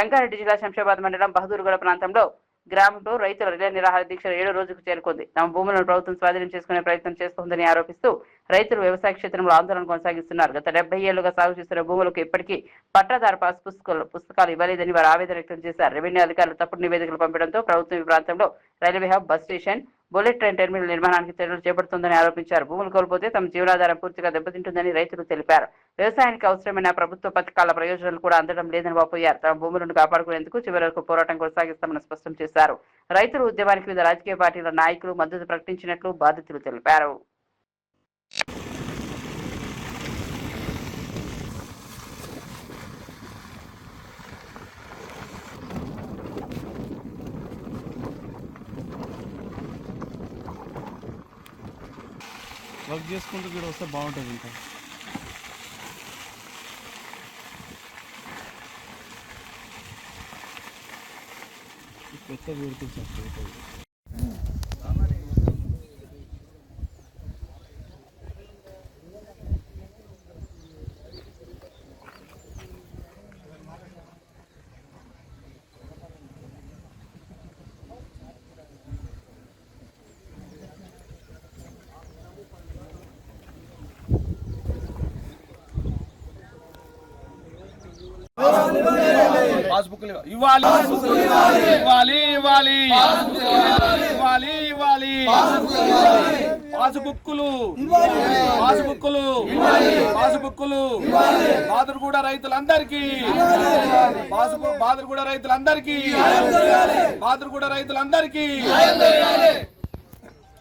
రంగారెడ్డి జిల్లా శంషాబాద్ మండలం బహదూర్గూడ ప్రాంతంలో గ్రామంలో రైతుల రిలే నిరాహార దీక్ష 7వ రోజుకు చేరుకుంది. తమ భూములను ప్రభుత్వం స్వాధీనం చేసుకునే ప్రయత్నం చేస్తోందని ఆరోపిస్తూ రైతులు వ్యవసాయ క్షేత్రంలో ఆందోళన కొనసాగిస్తున్నారు. గత 70 ఏళ్లుగా సాగు చేస్తున్న భూములకు ఇప్పటికీ పట్టాదారు పాస్ పుస్తకాలు ఇవ్వలేదని వారు ఆవేదన వ్యక్తం చేశారు. రెవెన్యూ అధికారులు తప్పుడు నివేదికలు పంపడంతో ప్రభుత్వం ఈ ప్రాంతంలో railway hub, bus station, bullet train terminal నిర్మాణానికి చర్యలు చేపడుతుందని ఆరోపించారు. భూములు కోల్పోతే తమ జీవనాధారం పూర్తిగా దెబ్బతింటుందని రైతులు తెలిపారు. వ్యవసాయానికి అవసరమైన ప్రభుత్వ పథకాల ప్రయోజనాలు కూడా అందడం లేదని వాపోయారు. తమ భూములను కాపాడుకునేందుకు చివరి వరకు పోరాటం కొనసాగిస్తామని స్పష్టం చేశారు. రైతుల ఉద్యమానికి వివిధ రాజకీయ పార్టీల నాయకులు మద్దతు ప్రకటించినట్లు బాధితులు తెలిపారు. వర్క్ చేసుకుంటూ కూడా వస్తే బాగుంటుంది. ఇంకా పెద్ద పెడుతుంది సార్. పాస్బుక్ ఇవ్వాలి, ఇవ్వాలి, ఇవ్వాలి, ఇవ్వాలి, ఇవ్వాలి, పాస్బుక్లు, పాస్బుక్లు, పాస్బుక్లు బాదురుగూడ రైతులందరికీ, బాదురుగూడ రైతులందరికీ, బాదురుగూడ రైతులందరికీ